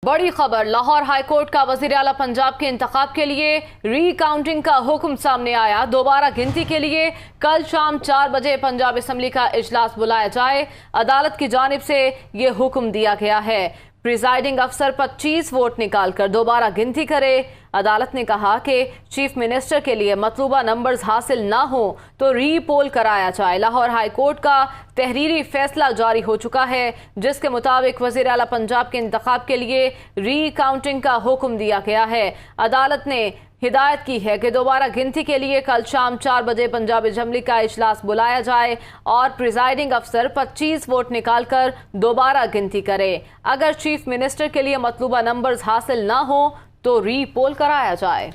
बड़ी खबर, लाहौर हाईकोर्ट का वजीर आला पंजाब के इंतखाब के लिए री-काउंटिंग का हुक्म सामने आया। दोबारा गिनती के लिए कल शाम 4 बजे पंजाब असम्बली का इजलास बुलाया जाए। अदालत की जानिब से ये हुक्म दिया गया है। प्रिजाइडिंग अफसर 25 वोट निकालकर दोबारा गिनती करे। अदालत ने कहा कि चीफ मिनिस्टर के लिए मतलूबा नंबर्स हासिल ना हो तो री पोल कराया जाए। लाहौर हाई कोर्ट का तहरीरी फैसला जारी हो चुका है, जिसके मुताबिक वजीर आला पंजाब के इंतखाब के लिए री काउंटिंग का हुक्म दिया गया है। अदालत ने हिदायत की है कि दोबारा गिनती के लिए कल शाम 4 बजे पंजाब असम्बली का इजलास बुलाया जाए और प्रिजाइडिंग अफसर 25 वोट निकालकर दोबारा गिनती करे। अगर चीफ मिनिस्टर के लिए मतलूबा नंबर्स हासिल ना हो तो री पोल कराया जाए।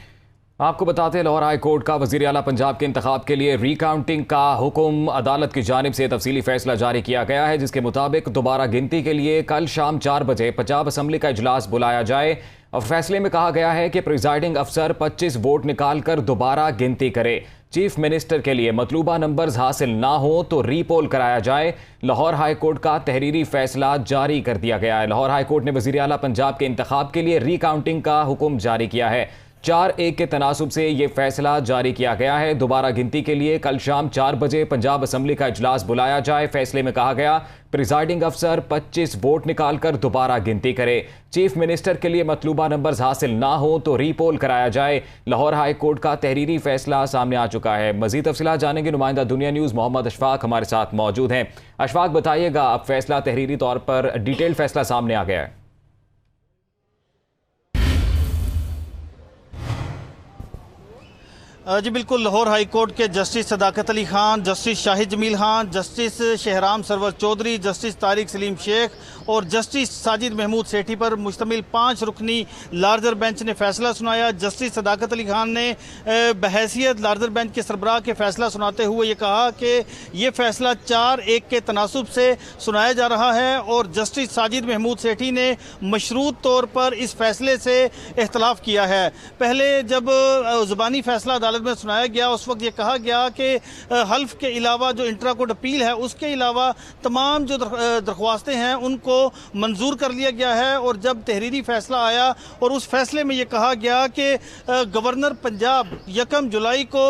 आपको बताते हैं, लाहौर हाई कोर्ट का वजीर आला पंजाब के इंतखाब के लिए रीकाउंटिंग का हुक्म अदालत की जानिब से तफसीली फैसला जारी किया गया है, जिसके मुताबिक दोबारा गिनती के लिए कल शाम 4 बजे पंजाब असम्बली का इजलास बुलाया जाए। और फैसले में कहा गया है कि प्रिजाइडिंग अफसर 25 वोट निकालकर दोबारा गिनती करे। चीफ मिनिस्टर के लिए मतलूबा नंबर्स हासिल ना हो तो रीपोल कराया जाए। लाहौर हाई कोर्ट का तहरीरी फैसला जारी कर दिया गया है। लाहौर हाई कोर्ट ने वजीर आला पंजाब के इंतखाब के लिए रीकाउंटिंग का हुक्म जारी किया है। 4-1 के तनासुब से यह फैसला जारी किया गया है। दोबारा गिनती के लिए कल शाम 4 बजे पंजाब असम्बली का इजलास बुलाया जाए। फैसले में कहा गया, प्रिजाइडिंग अफसर 25 वोट निकालकर दोबारा गिनती करे। चीफ मिनिस्टर के लिए मतलूबा नंबर्स हासिल ना हो तो रीपोल कराया जाए। लाहौर हाई कोर्ट का तहरीरी फैसला सामने आ चुका है। मजीद तफसीलात जानेंगे, नुमाइंदा दुनिया न्यूज़ मोहम्मद अशफाक हमारे साथ मौजूद हैं। अशफाक, बताइएगा, अब फैसला तहरीरी तौर पर डिटेल फैसला सामने आ गया है। जी बिल्कुल, लाहौर हाई कोर्ट के justice Sadaqat Ali Khan, justice Shahid Jamil Khan, justice Shahram Sarwar Chaudhry, justice Tariq Saleem Sheikh और जस्टिस साजिद महमूद सेठी पर मुश्तमिल 5 रुकनी लार्जर बेंच ने फैसला सुनाया। जस्टिस सदाकत अली खान ने बहैसियत लार्जर बेंच के सरबराह के फैसला सुनाते हुए ये कहा कि ये फैसला 4-1 के तनासुब से सुनाया जा रहा है और जस्टिस साजिद महमूद सेठी ने मशरूत तौर पर इस फैसले से इख्तलाफ किया है। पहले जब ज़ुबानी फैसला अदालत में सुनाया गया, उस वक्त ये कहा गया कि हल्फ के अलावा जो इंट्रा कोर्ट अपील है उसके अलावा तमाम जो दरख्वास्तें हैं उनको मंजूर कर लिया गया है। और जब तहरीरी फैसला आया और उस फैसले में ये कहा गया कि गवर्नर पंजाब 1 जुलाई को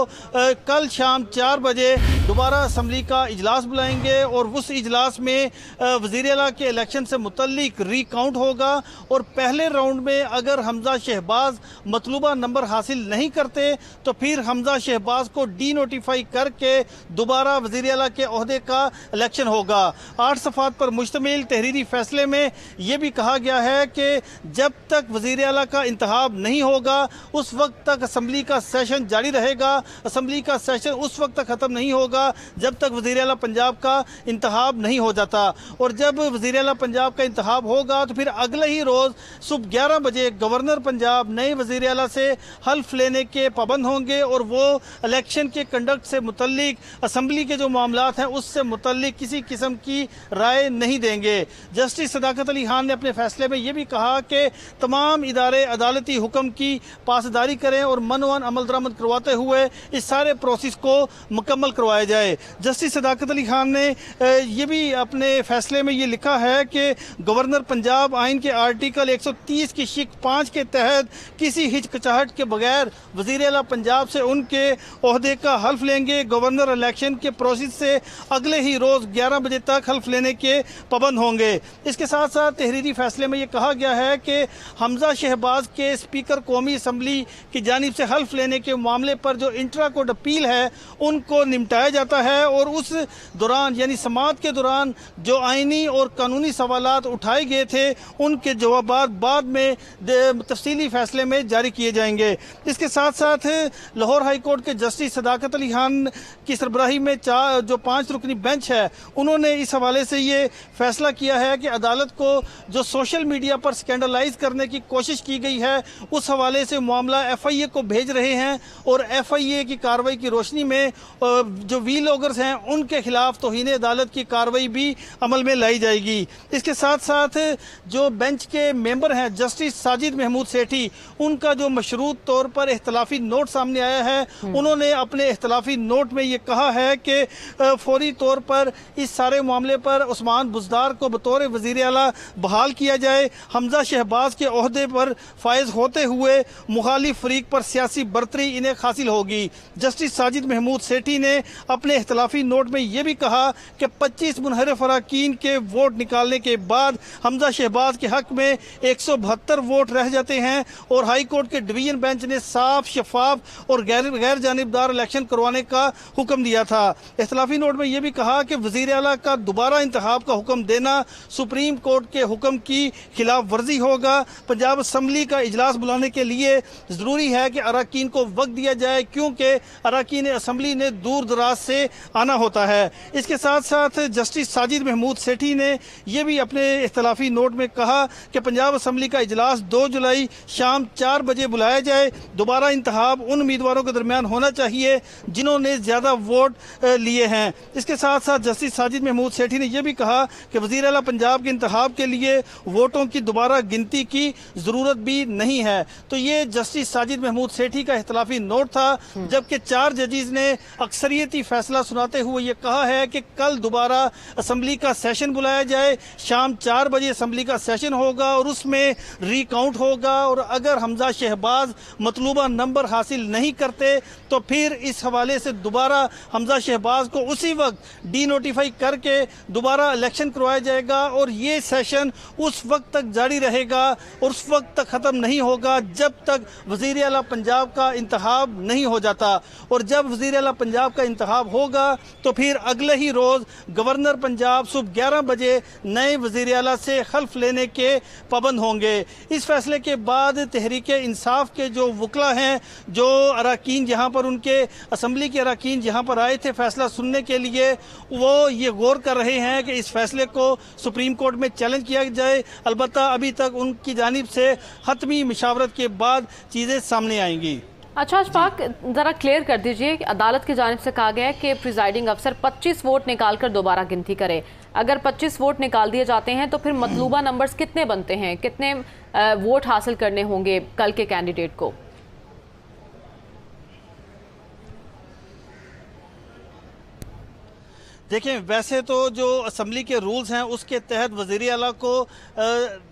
कल शाम 4 बजे दोबारा असम्बली का इजलास बुलाएंगे और उस इजलास में वज़ीर आला के इलेक्शन से मुतल्लिक रीकाउंट होगा और पहले राउंड में अगर हमजा शहबाज मतलूबा नंबर हासिल नहीं करते तो फिर हमजा शहबाज को डी नोटिफाई करके दोबारा वज़ीर आला के ओहदे का इलेक्शन होगा। 8 सफ़ात पर मुश्तमिल तहरीरी फैसले में यह भी कहा गया है कि जब तक वज़ीर आला का इंतखाब नहीं होगा उस वक्त तक असम्बली का सेशन जारी रहेगा। असम्बली का सेशन उस वक्त तक ख़त्म नहीं होगा जब तक वज़ीर आला पंजाब का इंतखाब नहीं हो जाता। और जब वज़ीर आला पंजाब का इंतखाब होगा तो फिर अगले ही रोज़ सुबह 11 बजे गवर्नर पंजाब नए वज़ीर आला से हल्फ लेने के पाबंद होंगे और वो इलेक्शन के कंडक्ट से मुतल्लिक असम्बली के जो मामलात हैं उससे मुतल्लिक किसी किस्म की राय नहीं देंगे। जस्टिस सदाकत अली खान ने अपने फैसले में ये भी कहा कि तमाम इदारे अदालती हुक्म की पासदारी करें और मनवन अमल दरामद करवाते हुए इस सारे प्रोसेस को मुकम्मल करवाया जाए। जस्टिस सदाकत अली खान ने ये भी अपने फैसले में ये लिखा है कि गवर्नर पंजाब आइन के आर्टिकल 130 की शिक 5 के तहत किसी हिचकिचाहट के बगैर वज़ीर आला पंजाब से उनके ओहदे का हल्फ लेंगे। गवर्नर इलेक्शन के प्रोसेस से अगले ही रोज़ 11 बजे तक हल्फ लेने के पाबंद होंगे। इसके साथ साथ तहरीरी फैसले में ये कहा गया है कि हमजा शहबाज के स्पीकर कौमी असम्बली की जानिब से हल्फ लेने के मामले पर जो इंट्रा कोर्ट अपील है उनको निपटाया जाता है और उस दौरान यानी समाअत के दौरान जो आइनी और कानूनी सवालात उठाए गए थे उनके जवाबात बाद में तफसीली फैसले में जारी किए जाएंगे। इसके साथ साथ लाहौर हाई कोर्ट के जस्टिस सदाकत अली खान की सरबराही में जो 5 रुकनी बेंच है उन्होंने इस हवाले से ये फैसला किया है कि अदालत को जो सोशल मीडिया पर स्कैंडलाइज करने की कोशिश की गई है उस हवाले से मामला FIA को भेज रहे हैं और FIA की कार्रवाई की रोशनी में जो वीलॉगर्स हैं उनके खिलाफ तौहीन अदालत की कार्रवाई भी अमल में लाई जाएगी। इसके साथ साथ जो बेंच के मेंबर हैं जस्टिस साजिद महमूद सेठी, उनका जो मशरूत तौर पर इख्तलाफी नोट सामने आया गया है। उन्होंने अपने इख्तलाफी नोट में ये कहा है कि फौरी तौर पर इस सारे मामले पर उस्मान बुज़दार को बतौर वज़ीर आला बहाल किया जाए। हमजा शहबाज के ओहदे पर फायज होते हुए मुखालिफ फरीक पर सियासी बरतरी इन्हें हासिल होगी। जस्टिस साजिद महमूद सेठी ने अपने इख्तलाफी नोट में यह भी कहा कि 25 मुनहरिफ अरकान के वोट निकालने के बाद हमजा शहबाज के हक में 172 वोट रह जाते हैं और हाई कोर्ट के डिवीजन बेंच ने साफ, शफाफ और गैर जानिबदार इलेक्शन करवाने का हुक्म दिया था। इख्तलाफी नोट में यह भी कहा कि वज़ीर आला का दोबारा इंतखाब का हुक्म देना सुप्रीम कोर्ट के हुक्म की खिलाफ वर्जी होगा। पंजाब असम्बली का इजलास बुलाने के लिए ज़रूरी है कि अरकान को वक्त दिया जाए, क्योंकि अरकान असम्बली ने दूर दराज से आना होता है। इसके साथ साथ जस्टिस साजिद महमूद सेठी ने यह भी अपने इख्तलाफी नोट में कहा कि पंजाब असम्बली का इजलास 2 जुलाई शाम 4 बजे बुलाया जाए। दोबारा इंतखाब उन उम्मीदवारों के दरमियान होना चाहिए जिन्होंने ज़्यादा वोट लिए हैं। इसके साथ साथ जस्टिस साजिद महमूद सेठी ने यह भी कहा कि वज़ीर आला पंजाब के इंतखाब के लिए वोटों की दोबारा गिनती की ज़रूरत भी नहीं है। तो ये जस्टिस साजिद महमूद सेठी का इख्तलाफी नोट था, जबकि 4 जजेस ने अक्सरियती फैसला सुनाते हुए ये कहा है कि कल दोबारा असम्बली का सेशन बुलाया जाए। शाम 4 बजे असम्बली का सेशन होगा और उसमें रिकाउंट होगा, और अगर हमजा शहबाज मतलूबा नंबर हासिल नहीं करते तो फिर इस हवाले से दोबारा हमजा शहबाज को उसी वक्त डी नोटिफाई करके दोबारा इलेक्शन करवाया जाएगा और ये सेशन उस वक्त तक जारी रहेगा और उस वक्त तक ख़त्म नहीं होगा जब तक वज़ीर आला पंजाब का इंतखाब नहीं हो जाता। और जब वज़ीर आला पंजाब का इंतखाब होगा तो फिर अगले ही रोज़ गवर्नर पंजाब सुबह 11 बजे नए वज़ीर आला से हल्फ लेने के पाबंद होंगे। इस फैसले के बाद तहरीक इंसाफ के जो वकला हैं, जो अरकान जहाँ पर उनके असम्बली के अरकान जहाँ पर आए थे फैसला सुनने के लिए, वो ये गौर कर रहे हैं कि इस फैसले को सुप्रीम कोर्ट में चैलेंज किया जाए। अलबत्ता अभी तक उनकी जानिब से हतमी मशावरत के बाद चीज़ें सामने आएंगी। अच्छा अशफाक, ज़रा क्लियर कर दीजिए कि अदालत की जानिब से कहा गया है कि प्रिजाइडिंग अफसर 25 वोट निकाल कर दोबारा गिनती करे। अगर 25 वोट निकाल दिए जाते हैं तो फिर मतलूबा नंबर्स कितने बनते हैं, कितने वोट हासिल करने होंगे कल के कैंडिडेट को? देखें, वैसे तो जो असम्बली के रूल्स हैं उसके तहत वज़ीर आला को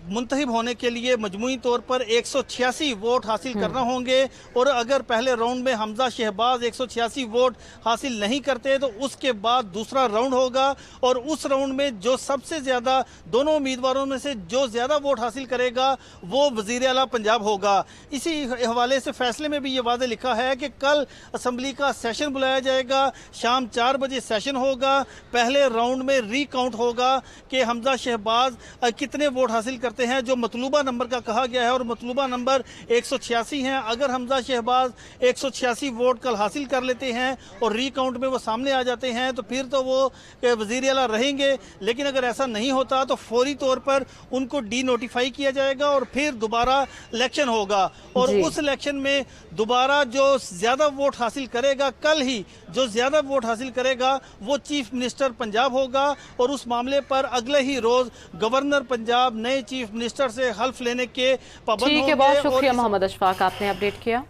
मुंतखब होने के लिए मजमूई तौर पर 186 वोट हासिल करना होंगे, और अगर पहले राउंड में हमजा शहबाज 186 वोट हासिल नहीं करते तो उसके बाद दूसरा राउंड होगा, और उस राउंड में जो सबसे ज़्यादा दोनों उम्मीदवारों में से जो ज़्यादा वोट हासिल करेगा वो वज़ीर आला पंजाब होगा। इसी हवाले से फैसले में भी ये वादे लिखा है कि कल असम्बली का सेशन बुलाया जाएगा, शाम 4 बजे सेशन होगा। पहले राउंड में रिकाउंट होगा कि हमजा शहबाज कितने वोट हासिल करते हैं, जो मतलूबा नंबर का कहा गया है, और मतलूबा नंबर 186 हैं। अगर हमजा शहबाज 186 वोट कल हासिल कर लेते हैं और रिकाउंट में वो सामने आ जाते हैं तो फिर तो वो वज़ीर आला रहेंगे, लेकिन अगर ऐसा नहीं होता तो फौरी तौर पर उनको डी नोटिफाई किया जाएगा और फिर दोबारा इलेक्शन होगा, और उस इलेक्शन में दोबारा जो ज़्यादा वोट हासिल करेगा, कल ही जो ज़्यादा वोट हासिल करेगा वो चीफ मिनिस्टर पंजाब होगा, और उस मामले पर अगले ही रोज गवर्नर पंजाब नए चीफ मिनिस्टर से हल्फ लेने के पाबंद होंगे। बहुत शुक्रिया मोहम्मद अशफाक, आपने अपडेट किया।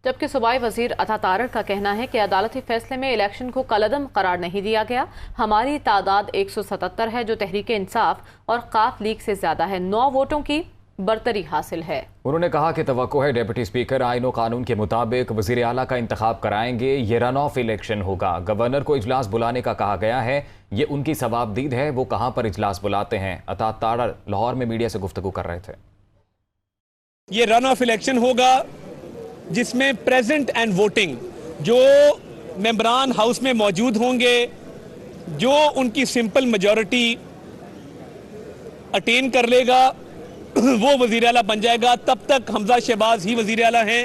जबकि सूबाई वजीर अता तारड़ का कहना है कि अदालती फैसले में इलेक्शन को कलअदम करार नहीं दिया गया। हमारी तादाद 177 है, जो तहरीक इंसाफ और काफ लीग से ज्यादा है। 9 वोटों की बरतरी हासिल है। उन्होंने कहा कि तवक्को है डिप्टी स्पीकर आईन और कानून के मुताबिक वज़ीर आला का इंतखाब कराएंगे। ये रन ऑफ इलेक्शन होगा। गवर्नर को इजलास बुलाने का कहा गया है, ये उनकी सवाबदीद है, वो कहां पर इजलास बुलाते हैं। अता तारड़ लाहौर में मीडिया से गुफ्तगू कर रहे थे। ये रन ऑफ इलेक्शन होगा जिसमें प्रेजेंट एंड वोटिंग, जो मेंबरान हाउस में मौजूद होंगे, जो उनकी सिंपल मेजॉरिटी अटेन कर लेगा वो वज़ीर आला बन जाएगा। तब तक हमजा शहबाज ही वज़ीर आला हैं,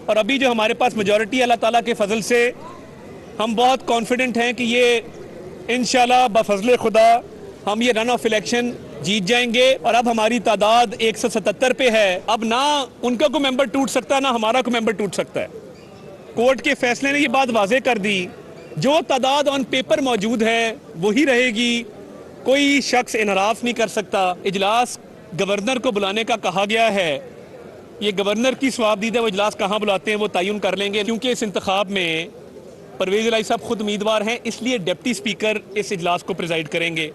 और अभी जो हमारे पास मेजॉरिटी अल्लाह ताला के फजल से हम बहुत कॉन्फिडेंट हैं कि ये इंशाल्लाह बफजल खुदा हम ये रन ऑफ इलेक्शन जीत जाएंगे। और अब हमारी तादाद 177 पे है। अब ना उनका कोई मेंबर टूट सकता है, ना हमारा कोई मेंबर टूट सकता है। कोर्ट के फैसले ने ये बात वाजे कर दी, जो तादाद ऑन पेपर मौजूद है वही रहेगी, कोई शख्स इनहराफ नहीं कर सकता। इजलास गवर्नर को बुलाने का कहा गया है, ये गवर्नर की स्वाबदीदा वो इजलास कहाँ बुलाते हैं वो तयन कर लेंगे, क्योंकि इस इंतखाब में परवेज़ इलाही साहब खुद उम्मीदवार हैं, इसलिए डिप्टी स्पीकर इस इजलास को प्रिजाइड करेंगे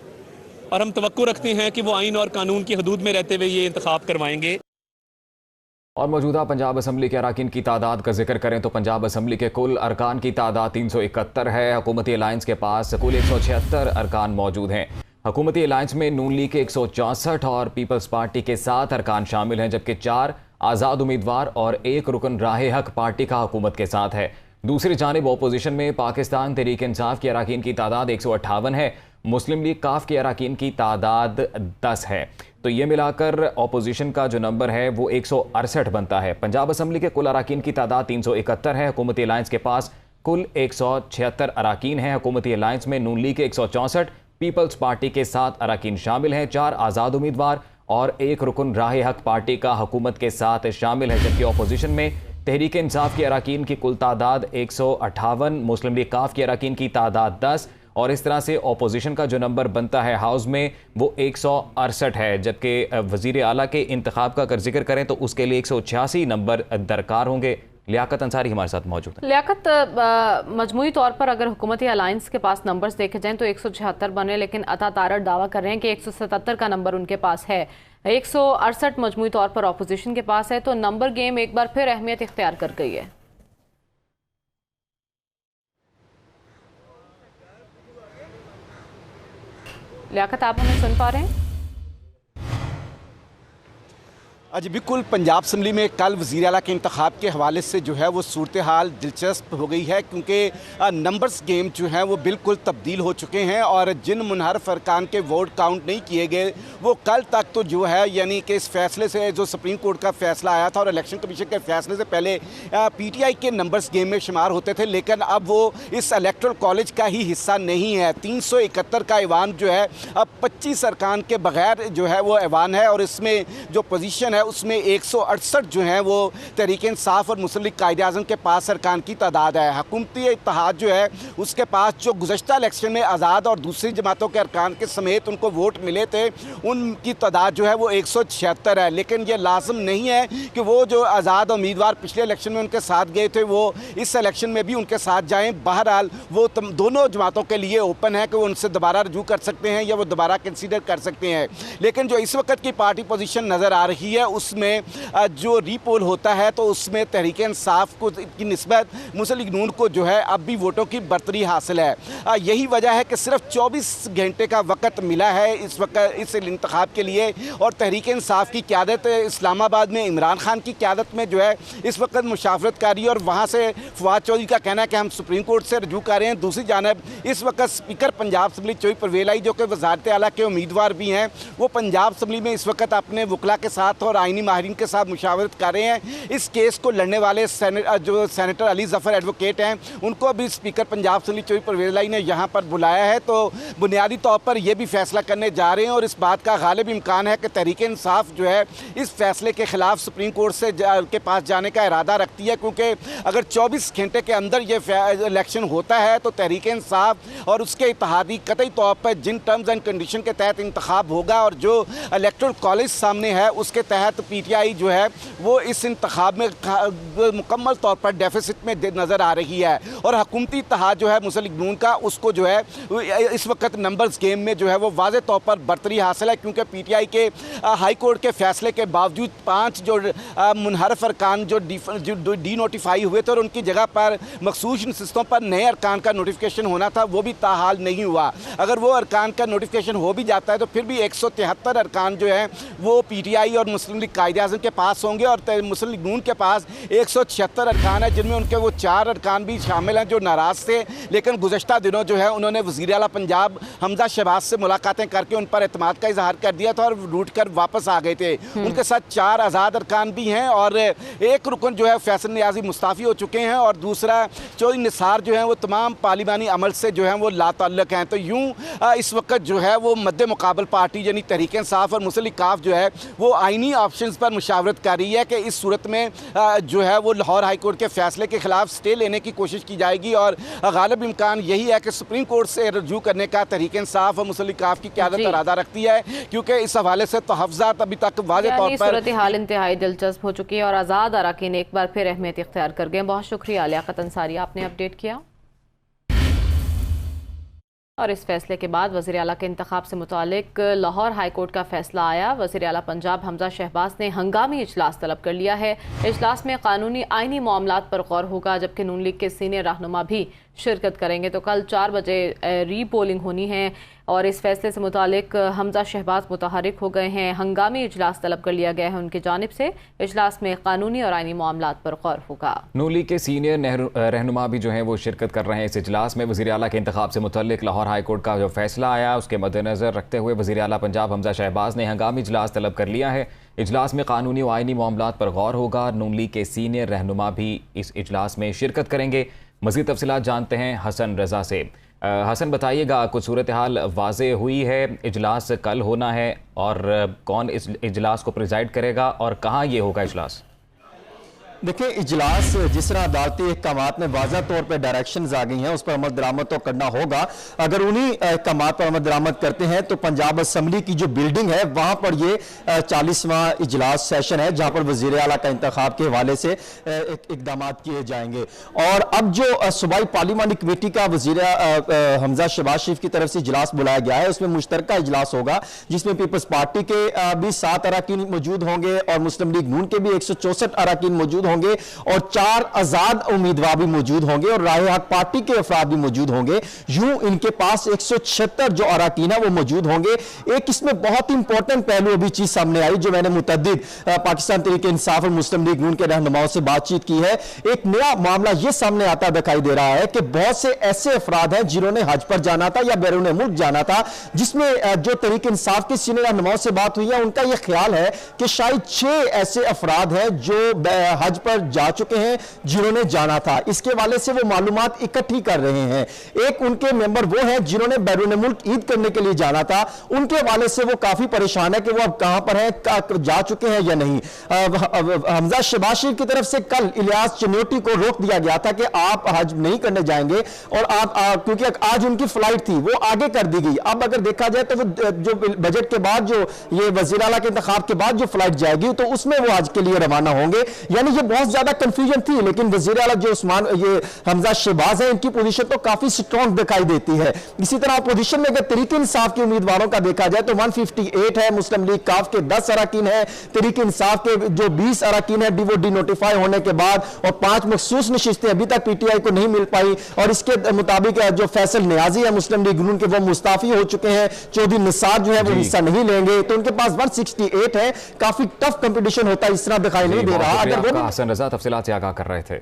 और हम तवक्को रखते हैं कि वो आइन और कानून की हदूद में रहते हुए ये इंतखाब करवाएंगे। और मौजूदा पंजाब असम्बली के अरकान की तादाद का जिक्र करें तो पंजाब असम्बली के कुल अरकान की तादाद 371 है। हुकूमती अलायंस के पास कुल 176 अरकान मौजूद हैं। हुकूमती अलायंस में नून लीग के 164 और पीपल्स पार्टी के 7 अरकान शामिल हैं, जबकि 4 आज़ाद उम्मीदवार और 1 रुकन राहे हक पार्टी का हुकूमत के साथ है। दूसरी जानिब अपोजिशन में पाकिस्तान तहरीक इंसाफ के अरकान की तादाद 158 है। मुस्लिम लीग काफ के अरकान की तादाद 10 है। तो ये मिलाकर अपोजिशन का जो नंबर है वो 168 बनता है। पंजाब असम्बली के कुल अरकान की तादाद 371 है। हुकूमती अलायंस के पास कुल 176 अरकान हैं। हुकूमती अलायंस में नून लीग के 164, पीपल्स पार्टी के 7 अरकान शामिल हैं। 4 आज़ाद उम्मीदवार और 1 रुकन राहे हक पार्टी का हुकूमत के साथ शामिल है, जबकि अपोजिशन में तहरीक इंसाफ के अरकान की कुल तादाद 158, मुस्लिम लीग काफ के अरकान की तादाद 10 और इस तरह से अपोजिशन का जो नंबर बनता है हाउस में वो 168 है। जबकि वज़ीर आला के इंतखाब का अगर जिक्र करें तो उसके लिए 186 नंबर दरकार होंगे। लियाकत अंसारी हमारे साथ मौजूद है। लियाकत, मजमूई तौर पर अगर हुकूमती अलायंस के पास नंबर्स देखे जाएं तो 176 बने, लेकिन अता तारड़ दावा कर रहे हैं कि 177 का नंबर उनके पास है। 168 मजमूई तौर पर अपोजिशन के पास है। तो नंबर गेम एक बार फिर अहमियत इख्तियार कर गई है। लियाकत, आप हमें सुन पा रहे हैं? जी बिल्कुल, पंजाब असम्बली में कल वज़ीर आला के इंतखाब के हवाले से जो है वो सूरत हाल दिलचस्प हो गई है, क्योंकि नंबर्स गेम जो है वो बिल्कुल तब्दील हो चुके हैं और जिन मुनहरफ अरकान के वोट काउंट नहीं किए गए वो कल तक तो जो है यानी कि इस फैसले से जो सुप्रीम कोर्ट का फैसला आया था और इलेक्शन कमीशन के फैसले से पहले PTI के नंबर्स गेम में शुमार होते थे, लेकिन अब वो इस इलेक्टोरल कॉलेज का ही हिस्सा नहीं है। 371 का ऐवान जो है अब 25 अरकान के बगैर जो है वो ऐवान है और इसमें जो पोजीशन है उसमें 168 जो है वो तहरीक इंसाफ और मुस्लिम लीग कायदे-ए-आज़म के पास अरकान की तादाद है। हुकूमती इत्तेहाद जो है उसके पास जो गुज़श्ता इलेक्शन में आज़ाद और दूसरी जमातों के अरकान के समेत उनको वोट मिले थे उनकी तादाद जो है वो 176 है। लेकिन ये लाजम नहीं है कि वो जो आज़ाद उम्मीदवार पिछले इलेक्शन में उनके साथ गए थे वो इस इलेक्शन में भी उनके साथ जाएँ। बहरहाल वो दोनों जमातों के लिए ओपन है कि वो उनसे दोबारा रजू कर सकते हैं या वो दोबारा कंसीडर कर सकते हैं। लेकिन जो इस वक्त की पार्टी पोजीशन नज़र आ रही है उसमें जो रीपोल होता है तो उसमें तहरीक इंसाफ को की निस्बत मुस्लिम लीग नून को जो है अब भी वोटों की बर्तरी हासिल है। यही वजह है कि सिर्फ 24 घंटे का वक्त मिला है इस वक्त इस इंतखाब के लिए और तहरीक इंसाफ की क़यादत इस्लामाबाद में इमरान खान की क़यादत में जो है इस वक्त मुशावरत कर रही है और वहाँ से फवाद चौधरी का कहना है कि हम सुप्रीम कोर्ट से रजू कर रहे हैं। दूसरी जानब इस वक्त स्पीकर पंजाब असम्बली चौधरी परवेज़ इलाही जो कि वज़ारत आला के उम्मीदवार भी हैं वो पंजाब असम्बली में इस वक्त अपने वकला के साथ और आइनी माहिरीन के साथ मुशावरत कर रहे हैं। इस केस को लड़ने वाले जो सेनेटर अली ज़फ़र एडवोकेट हैं उनको भी स्पीकर पंजाब असम्बली चौधरी परवेज़ इलाही ने यहाँ पर बुलाया है। तो बुनियादी तौर पर यह भी फैसला करने जा रहे हैं और इस बात का गालिब इम्कान है कि तहरीक इंसाफ जो है इस फैसले के खिलाफ सुप्रीम कोर्ट से के पास जाने का इरादा रखती है, क्योंकि अगर 24 घंटे के अंदर ये इलेक्शन होता है तो तहरीक इंसाफ और उसके इत्तेहादी कतई तौर पर जिन टर्म्स एंड कंडीशन के तहत इंतखाब होगा और जो इलेक्टोरल कॉलेज सामने है उसके तहत PTI जो है वो इस इंतखाब में मुकम्मल तौर पर डेफिसिट में नज़र आ रही है। और हुकूमती इत्तेहाद जो है मुस्लिम लीग नून का उसको जो है इस वक्त नंबर्स गेम में जो है वो वाज़े तौर पर बर्तरी हासिल है, क्योंकि PTI के हाई कोर्ट के फैसले के बावजूद 5 जो मुनहरफ अरकान जो डी नोटिफाई हुए थे और उनकी जगह पर मखसूस नशिस्तों पर नए अरकान का नोटिफिकेशन होना था वो भी ताहाल नहीं हुआ। अगर वो अरकान का नोटिफिकेशन हो भी जाता है तो फिर भी 173 अरकान जो है वो PTI और मुस्लिम लीग कायदे-ए-आज़म के पास होंगे और मुस्लिम लीग नून के पास 176 अरकान है, जिनमें उनके वो 4 अरकान भी शामिल हैं जो नाराज़ थे। लेकिन गुज़श्ता दिनों जो है उन्होंने वज़ीर आला पंजाब हमजा शहबाज से मुलाकातें करके उन पर एतमाद का इजहार कर दिया था और रूट कर वापस आ गए थे। उनके साथ 4 आज़ाद अरकान भी हैं और 1 रुकन जो है फैसल नियाज़ी मुस्ताफ़ी हो चुके हैं और दूसरा चौधरी निसार जो है वो तमाम पार्लिमानी अमल से जो है वो लाताल्लुक़ हैं। तो यूँ इस वक्त जो है वो मद्दे मुकाबल पार्टी यानी तहरीक इंसाफ और मुस्लिम लीग काफ जो है वो आइनी ऑप्शंस पर मुशावरत कर रही है कि इस सूरत में जो है वो लाहौर हाई कोर्ट के फैसले के खिलाफ स्टे लेने की कोशिश की जाएगी और गालिब इम्कान यही है कि सुप्रीम कोर्ट से रजू करने का तहरीक इंसाफ और मुस्लिम काफ की क़यादत इरादा रखती है, क्योंकि इस हवाले से तहफ़्ज़ात अभी तक वाज़ेह तौर पर सूरत हाल इंतहाई दिलचस्प हो चुकी है और आज़ाद अरकान एक बार फिर अहमियत इख्तियार कर गए। बहुत शुक्रिया लियाकत अंसारी, आपने अपडेट किया। और इस फैसले के बाद वज़ीर आला के इंतखाब से मुतालिक लाहौर हाई कोर्ट का फैसला आया। वज़ीर आला पंजाब हमजा शहबाज ने हंगामी इजलास तलब कर लिया है। इजलास में कानूनी आइनी मामलात पर गौर होगा, जबकि नून लीग के सीनियर रहनुमा भी शिरकत करेंगे। तो कल 4 बजे री पोलिंग होनी है और इस फैसले से मुतालिक हमजा शहबाज मुतहरिक हो गए हैं। हंगामी इजलास तलब कर लिया गया है उनकी जानिब से। इजलास में कानूनी और आइनी मामलात पर गौर होगा। नून लीग के सीनियर रहनुमा भी जो हैं वो शिरकत कर रहे हैं इस इजलास में। वज़ीर आला के इंतखाब से मुतल्लिक लाहौर हाई कोर्ट का जो फैसला आया उसके मद्देनज़र रखते हुए वज़ीर आला पंजाब हमजा शहबाज ने हंगामी इजलास तलब कर लिया है। इजलास में कानूनी और आइनी मामलात पर गौर होगा। नून लीग के सीनियर रहनुमा भी इस इजलास में शिरकत करेंगे। मज़ीद तफसीलात जानते हैं हसन रज़ा से। हसन, बताइएगा, कुछ सूरत हाल वाज़े हुई है, इजलास कल होना है और कौन इस इजलास को प्रिजाइड करेगा और कहाँ ये होगा इजलास? देखिए, इजलास जिस तरह अदालती अहकामात में वाज़ा तौर पर डायरेक्शंस आ गई हैं उस पर अमल दरामद तो करना होगा। अगर उन्हीं अहकामात पर अमल दरामद करते हैं तो पंजाब असम्बली की जो बिल्डिंग है वहाँ पर ये 40वां इजलास सेशन है जहाँ पर वज़ीर आला का इंतखाब के हवाले से इकदाम किए जाएंगे। और अब जो सूबाई पार्लिमानी कमेटी का वज़ीर हमजा शहबाज शरीफ की तरफ से इजलास बुलाया गया है उसमें मुश्तरका इजलास होगा जिसमें पीपल्स पार्टी के भी 7 अरकान मौजूद होंगे और मुस्लिम लीग नून के भी 164 अरकान मौजूद होंगे और 4 आजाद उम्मीदवार भी मौजूद होंगे और राय हक पार्टी के अफराद भी मौजूद होंगे। यूं इनके पास 176 जो अरकान है वो मौजूद होंगे। एक इसमें बहुत ही इंपॉर्टेंट पहलू अभी चीज सामने आई जो मैंने मुतअद्दिद पाकिस्तान तहरीक इंसाफ और मुस्लिम लीग नून के रहनुमाओं से बातचीत की है। एक नया मामला यह सामने आता दिखाई दे रहा है कि बहुत से ऐसे अफराद हैं जिन्होंने हज पर जाना था या बैरून मुल्क जाना था, जिसमें जो तहरीक इंसाफ के सीनियर रहनुमाओं से बात हुई है उनका यह ख्याल है कि शायद 6 ऐसे अफराद हैं जो हज पर जा चुके हैं जिन्होंने जाना था। इसके वाले से वो मालूमात इकट्ठी कर रहे हैं। एक उनके मेंबर वो हैं जिन्होंने बैरून मुल्क ईद करने के लिए जाना था, उनके वाले से वो काफी परेशान है कि वो अब कहां पर हैं, जा चुके हैं या नहीं। हमजा शहबाज शरीफ की तरफ से कल इलियास चन्योटी को रोक दिया गया था कि आप हज नहीं करने जाएंगे और आप क्योंकि आज उनकी फ्लाइट थी वो आगे कर दी गई। अब अगर देखा जाए तो जो बजट के बाद जो ये वज़ीर आला के इंतखाब के बाद जो फ्लाइट जाएगी तो उसमें वो हज के लिए रवाना होंगे। यानी ये बहुत ज्यादा कंफ्यूजन थी, लेकिन वज़ीर आला जो उस्मान ये हमजा शहबाज है इनकी पोजीशन तो काफी स्ट्रॉन्ग दिखाई देती है। इसी तरह पोजीशन में अगर तहरीक इंसाफ के उम्मीदवारों का देखा जाए तो 158 है, मुस्लिम लीग काफ के 10 अरकान है, तहरीक इंसाफ के जो 20 अरकान है वो डिनोटिफाई होने के बाद और 5 मखसूस नशिस्तें अभी तक पीटीआई को नहीं मिल पाई और इसके मुताबिक जो फैसल नियाजी है मुस्लिम लीग नून के वो मुस्ताफी हो चुके हैं, चौधरी निसार जो है वो हिस्सा नहीं लेंगे, तो उनके पास 168 है। काफी टफ कंपटीशन होता है, इस तरह दिखाई नहीं दे रहा। अगर हसन रज़ा तफसीलात से आगाह कर रहे थे।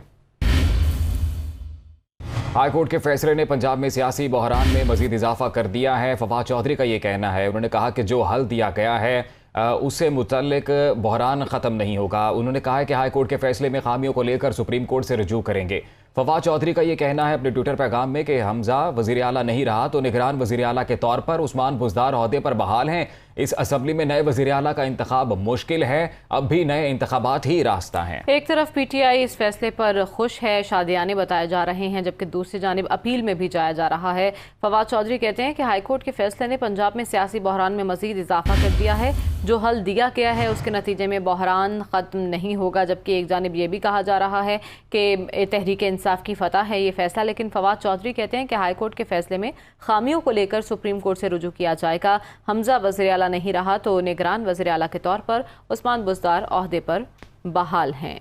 हाईकोर्ट के फैसले ने पंजाब में सियासी बहरान में मजीद इजाफा कर दिया है। फवाद चौधरी का ये कहना है, उन्होंने कहा कि जो हल दिया गया है उससे मुतल्लिक बहरान ख़त्म नहीं होगा। उन्होंने कहा है कि हाईकोर्ट के फैसले में खामियों को लेकर सुप्रीम कोर्ट से रुजू करेंगे। फवाद चौधरी का ये कहना है अपने ट्विटर पैगाम में कि हमजा वज़ीर आला नहीं रहा तो निगरान वज़ीर आला के तौर पर उस्मान बुज़दार ओहदे पर बहाल हैं। इस असम्बली में नए वज़ीर आला का इंतखाब मुश्किल है, अब भी नए इंतखाबात ही रास्ता हैं। एक तरफ पीटीआई इस फैसले पर खुश है, शादियाने बताए जा रहे हैं, जबकि दूसरी जानिब अपील में भी जाया जा रहा है। फवाद चौधरी कहते हैं कि हाईकोर्ट के फैसले ने पंजाब में सियासी बहरान में मजीद इजाफा कर दिया है। जो हल दिया गया है उसके नतीजे में बहरान ख़त्म नहीं होगा, जबकि एक जानिब यह भी कहा जा रहा है कि तहरीक इंसाफ की फतह है ये फैसला। लेकिन फवाद चौधरी कहते हैं कि हाईकोर्ट के फैसले में खामियों को लेकर सुप्रीम कोर्ट से रुजू किया जाएगा। हमजा वज़ीर आला नहीं रहा तो निगरान वज़ीर आला के तौर पर उस्मान बुज़दार ओहदे पर बहाल हैं।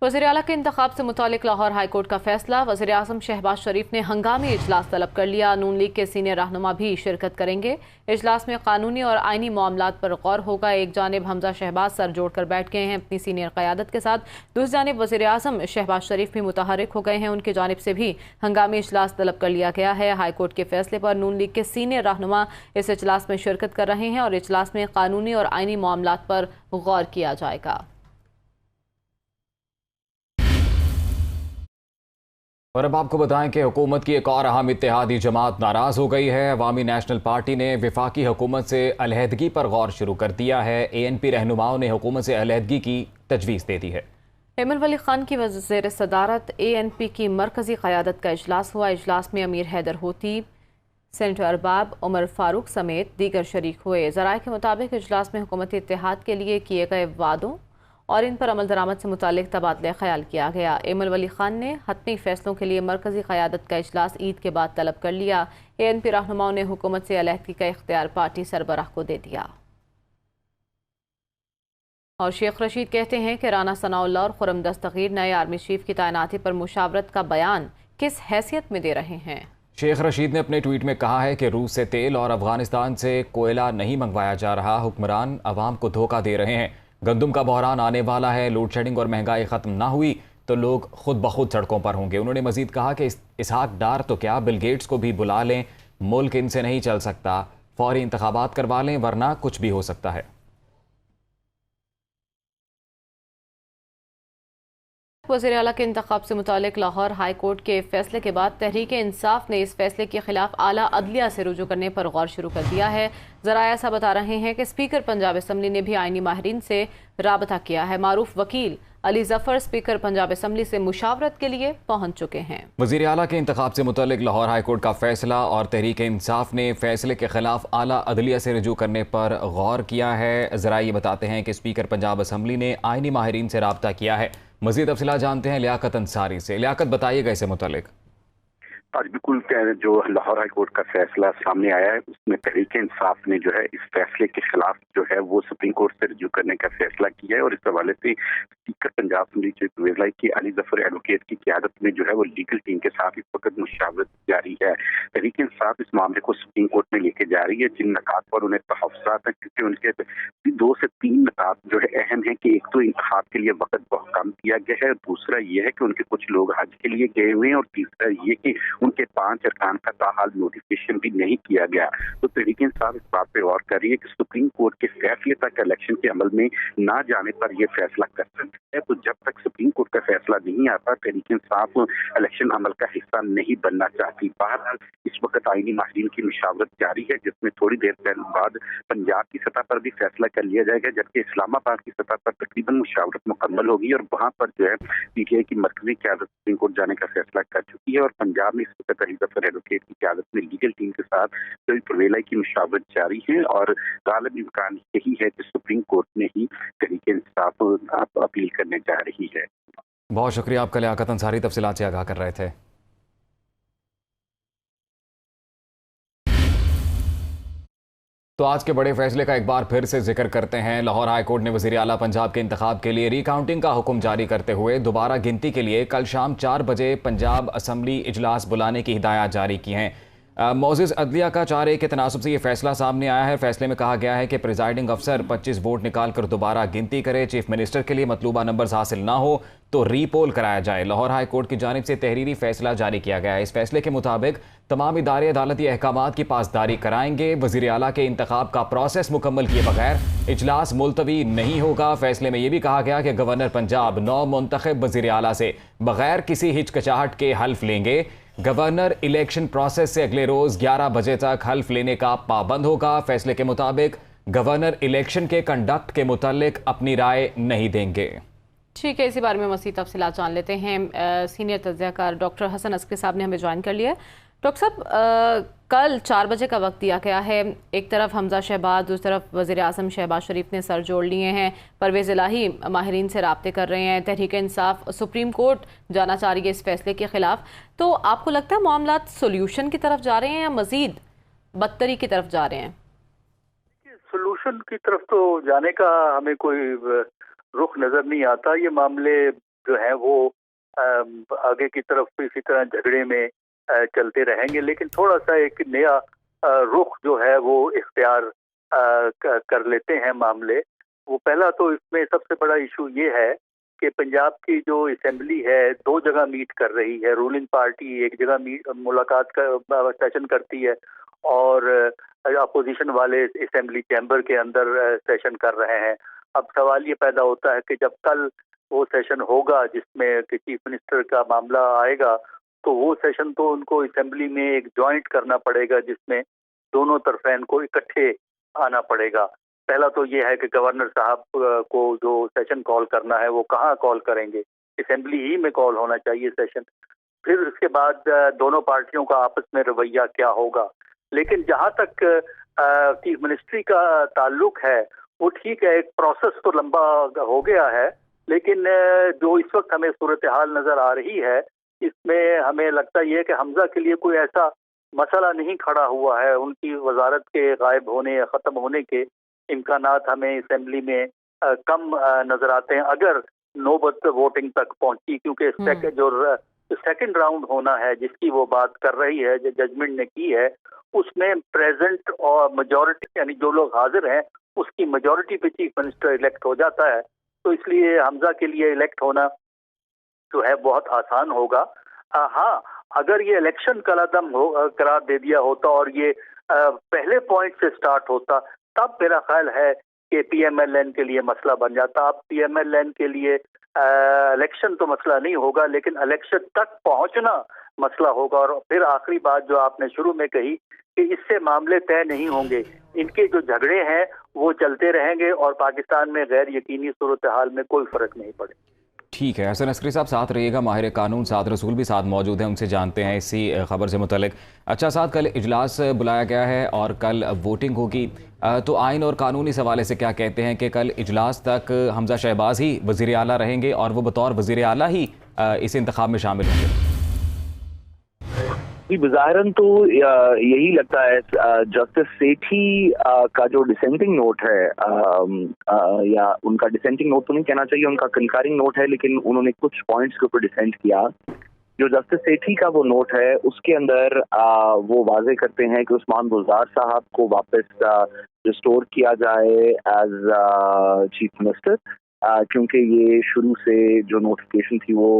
वज़ीर आला के इंतखाब से मुतालिक लाहौर हाईकोर्ट का फैसला। वज़ीर आज़म शहबाज शरीफ ने हंगामी इजलास तलब कर लिया। नून लीग के सीनियर रहनुमा भी शिरकत करेंगे। इजलास में कानूनी और आइनी मामलात पर गौर होगा। एक जानिब हमजा शहबाज सर जोड़कर बैठ गए हैं अपनी सीनियर क़यादत के साथ, दूसरी जानिब वज़ीर आज़म शहबाज शरीफ भी मुतहरिक हो गए हैं। उनकी जानिब से भी हंगामी इजलास तलब कर लिया गया है। हाईकोर्ट के फैसले पर नून लीग के सीनियर रहनुमा इस इजलास में शिरकत कर रहे हैं और इजलास में कानूनी और आइनी मामलात पर गौर किया जाएगा। और अब आपको बताएं कि हुकूमत की एक और अहम इत्तेहादी जमात नाराज हो गई है। अवामी नेशनल पार्टी ने वफाकी हुकूमत से अलहदगी पर गौर शुरू कर दिया है। ANP रहनुमाओं ने हुकूमत से अलहदगी की तजवीज़ दे दी है। एमन वली खान की वज़ीर सदारत ANP की मरकज़ी क़यादत का इजलास हुआ। इजलास में अमीर हैदर होती, सेनेटर अरबाब, उमर फारूक समेत दीगर शरीक हुए। ज़राए के मुताबिक इजलास में हुकूमती इत्तेहाद के लिए किए गए वादों और इन पर अमल दरामद से मुतालिक तबादला ख्याल किया गया। एमन वली खान ने हतमी फैसलों के लिए मरकज़ी क़यादत का इजलास ईद के बाद तलब कर लिया। ANP रहनुमाओं ने हुकूमत से अलहदगी का इख्तियार पार्टी सरबराह को दे दिया। और शेख रशीद कहते हैं कि राना सनाउल्लाह और खुरम दस्तगीर नए आर्मी चीफ की तैनाती पर मुशावरत का बयान किस हैसियत में दे रहे हैं। शेख रशीद ने अपने ट्वीट में कहा है कि रूस से तेल और अफगानिस्तान से कोयला नहीं मंगवाया जा रहा। हुक्मरान अवाम को धोखा दे रहे हैं। गंदम का बहरान आने वाला है। लोड शेडिंग और महंगाई ख़त्म ना हुई तो लोग खुद ब खुद सड़कों पर होंगे। उन्होंने मजीद कहा कि इसहाक डार तो क्या, बिल गेट्स को भी बुला लें, मुल्क इनसे नहीं चल सकता। फौरी इंतखाबात करवा लें वरना कुछ भी हो सकता है। वज़ीर आला के इंतखाब से मुतालिक लाहौर हाई कोर्ट के फैसले के बाद तहरीक इंसाफ ने इस फैसले के खिलाफ आला अदलिया से रुजू करने पर गौर शुरू कर दिया है। ज़राया ऐसा बता रहे हैं कि स्पीकर पंजाब असम्बली ने भी आइनी माहिरीन से राबता किया है। मारूफ वकील अली जफर स्पीकर पंजाब असम्बली से मुशावरत के लिए पहुंच चुके हैं। वज़ीर आला के इंतखाब से मुतालिक लाहौर हाई कोर्ट का फैसला और तहरीक इंसाफ ने फैसले के खिलाफ आला अदलिया से रुजू करने पर गौर किया है। ज़रा ये बताते हैं कि स्पीकर पंजाब असम्बली ने आइनी माहिरीन से राबता किया है। मज़ीद तफसीलात जानते हैं लियाकत अंसारी से। लियाकत, बताइएगा इसे मुतालिक। आज बिल्कुल जो लाहौर हाई कोर्ट का फैसला सामने आया है उसमें तहरीक इंसाफ ने जो है इस फैसले के खिलाफ जो है वो सुप्रीम कोर्ट से रिव्यू करने का फैसला किया है और इस हवाले से स्पीकर पंजाब असेंबली चीफ वेजलाई की अली जफर एडवोकेट की क़यादत में जो है वो लीगल टीम के साथ इस वक्त मुशावरत जारी है। तहरीक इंसाफ इस मामले को सुप्रीम कोर्ट में लेके जा रही है जिन नकात पर उन्हें तहफ़्फ़ुज़ात हैं, क्योंकि उनके 2 से 3 नकात जो है अहम है कि एक तो इंतखाब के लिए वक्त बहुत कम दिया गया है, दूसरा ये है कि उनके कुछ लोग हज के लिए गए हुए हैं और तीसरा ये कि उनके 5 अरकान का ताहाल नोटिफिकेशन भी नहीं किया गया। तो तहरीक इंसाफ इस बात पे गौर कर रही है कि सुप्रीम कोर्ट के फैसले तक इलेक्शन के अमल में ना जाने पर यह फैसला कर सकती है। तो जब तक सुप्रीम कोर्ट का फैसला नहीं आता तहरीक इंसाफ इलेक्शन अमल का हिस्सा नहीं बनना चाहती। बहरहाल इस वक्त आईनी माहिरीन की मुशावरत जारी है जिसमें थोड़ी देर बाद पंजाब की सतह पर भी फैसला कर लिया जाएगा, जबकि इस्लामाबाद की सतह पर तकरीबन मुशावरत मुकम्मल होगी और वहाँ पर जो है PTI की मरकजी क़यादत सुप्रीम कोर्ट जाने का फैसला कर चुकी है और पंजाब में इस वक्त अली जफर एडवोकेट की क़यादत में लीगल टीम के साथ वेलाई की मुशावरत जारी है और गालिब इम्कान यही है कि सुप्रीम कोर्ट में ही तहरीक इंसाफ अपील करने जा रही है। बहुत शुक्रिया आपका लियाकत अंसारी, तफसीलात से आगाह कर रहे थे। तो आज के बड़े फैसले का एक बार फिर से जिक्र करते हैं। लाहौर हाई कोर्ट ने वज़ीर आला पंजाब के इंतखाब के लिए रिकाउंटिंग का हुक्म जारी करते हुए दोबारा गिनती के लिए कल शाम 4 बजे पंजाब असम्बली इजलास बुलाने की हिदायत जारी की हैं। मोअज़्ज़िज़ अदलिया का 4-1 के तनासुब से ये फैसला सामने आया है। फैसले में कहा गया है कि प्रिजाइडिंग अफसर 25 वोट निकाल कर दोबारा गिनती करे। चीफ मिनिस्टर के लिए मतलूबा नंबर्स हासिल ना हो तो रीपोल कराया जाए। लाहौर हाई कोर्ट की जानिब से तहरीरी फैसला जारी किया गया है। इस फैसले के मुताबिक तमाम इदारे अदालती अहकामात की पासदारी कराएंगे। वज़ीर आला के इंतखाब का प्रोसेस मुकम्मल किए बगैर इजलास मुलतवी नहीं होगा। फैसले में यह भी कहा गया कि गवर्नर पंजाब नौ मुंतखब वज़ीर आला से बगैर किसी हिचकिचाहट के हल्फ लेंगे। गवर्नर इलेक्शन प्रोसेस से अगले रोज 11 बजे तक हल्फ लेने का पाबंद होगा। फैसले के मुताबिक गवर्नर इलेक्शन के कंडक्ट के मुतालिक अपनी राय नहीं देंगे। ठीक है, इसी बारे में मज़ीद तफसीलात जान लेते हैं। सीनियर तज्ज़ियाकार डॉक्टर हसन अस्करी साहब ने हमें ज्वाइन कर लिया। डॉक्टर साहब, कल 4 बजे का वक्त दिया गया है। एक तरफ हमजा शहबाज, दूसरी तरफ वज़ीर आज़म शहबाज शरीफ ने सर जोड़ लिए हैं। परवेज़ इलाही माहिरीन से राब्ते कर रहे हैं। तहरीक इंसाफ सुप्रीम कोर्ट जाना चाह रही है इस फैसले के खिलाफ। तो आपको लगता है मामला सोल्यूशन की तरफ जा रहे हैं या मज़ीद बदतरी की तरफ जा रहे हैं? सोल्यूशन की तरफ तो जाने का हमें कोई रुख नज़र नहीं आता। ये मामले जो हैं वो आगे की तरफ इसी तरह झगड़े में चलते रहेंगे, लेकिन थोड़ा सा एक नया रुख जो है वो इख्तियार कर लेते हैं मामले। वो पहला तो इसमें सबसे बड़ा इशू ये है कि पंजाब की जो असेंबली है 2 जगह मीट कर रही है। रूलिंग पार्टी एक जगह मुलाकात का सेशन करती है और अपोजिशन वाले असेंबली चैम्बर के अंदर सेशन कर रहे हैं। अब सवाल ये पैदा होता है कि जब कल वो सेशन होगा जिसमें कि चीफ मिनिस्टर का मामला आएगा तो वो सेशन तो उनको असेंबली में एक जॉइंट करना पड़ेगा, जिसमें दोनों तरफेन को इकट्ठे आना पड़ेगा। पहला तो ये है कि गवर्नर साहब को जो सेशन कॉल करना है वो कहाँ कॉल करेंगे, असेंबली ही में कॉल होना चाहिए सेशन। फिर उसके बाद दोनों पार्टियों का आपस में रवैया क्या होगा। लेकिन जहाँ तक चीफ मिनिस्ट्री का ताल्लुक है, वो ठीक है, एक प्रोसेस तो लंबा हो गया है, लेकिन जो इस वक्त हमें सूरत हाल नजर आ रही है, इसमें हमें लगता ये है कि हमजा के लिए कोई ऐसा मसला नहीं खड़ा हुआ है। उनकी वजारत के गायब होने या ख़त्म होने के इम्कानात हमें असेंबली में कम नजर आते हैं, अगर नौबत वोटिंग तक पहुंची, क्योंकि जो सेकंड राउंड होना है जिसकी वो बात कर रही है, जो जजमेंट ने की है, उसमें प्रेजेंट और मेजॉरिटी यानी जो लोग हाजिर हैं उसकी मेजॉरिटी पे चीफ मिनिस्टर इलेक्ट हो जाता है। तो इसलिए हमजा के लिए इलेक्ट होना जो है बहुत आसान होगा। हाँ, अगर ये इलेक्शन कलादम करार दे दिया होता और ये पहले पॉइंट से स्टार्ट होता, तब मेरा ख्याल है कि पीएमएलएन के लिए मसला बन जाता। अब पीएमएलएन के लिए इलेक्शन तो मसला नहीं होगा, लेकिन इलेक्शन तक पहुंचना मसला होगा। और फिर आखिरी बात जो आपने शुरू में कही कि इससे मामले तय नहीं होंगे, इनके जो झगड़े हैं वो चलते रहेंगे और पाकिस्तान में गैर यकीनी सूरत हाल में कोई फर्क नहीं पड़े। ठीक है, हसन अस्करी साहब साथ रहिएगा। माहिर कानून साद रसूल भी साथ मौजूद हैं, उनसे जानते हैं इसी खबर से मुतल्लिक। अच्छा साथ, कल इजलास बुलाया गया है और कल वोटिंग होगी, तो आइन और कानूनी हवाले से क्या कहते हैं कि कल इजलास तक हमजा शहबाज ही वज़ीर आला रहेंगे और वो बतौर वज़ीर आला ही इस इंतखाब में शामिल होंगे? बज़ाहिरन तो यही लगता है। जस्टिस सेठी का जो डिसेंटिंग नोट है, या उनका डिसेंटिंग नोट तो नहीं कहना चाहिए, उनका कंकरिंग नोट है, लेकिन उन्होंने कुछ पॉइंट्स के ऊपर डिसेंट किया। जो जस्टिस सेठी का वो नोट है उसके अंदर वो वाजे करते हैं कि उस्मान गुलजार साहब को वापस रिस्टोर किया जाए एज चीफ मिनिस्टर, क्योंकि ये शुरू से जो नोटिफिकेशन थी वो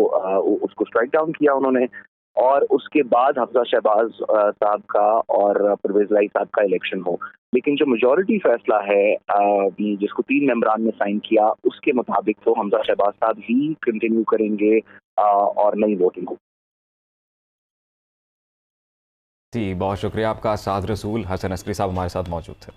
उसको स्ट्राइक डाउन किया उन्होंने। और उसके बाद हफ्जा शहबाज साहब का और परवेज लाई साहब का इलेक्शन हो। लेकिन जो मेजॉरिटी फैसला है जिसको 3 मेंबरान ने साइन किया, उसके मुताबिक तो हमजा शहबाज साहब ही कंटिन्यू करेंगे और नई वोटिंग हो। जी, बहुत शुक्रिया आपका। साद रसूल, हसन अस्करी साहब हमारे साथ मौजूद थे।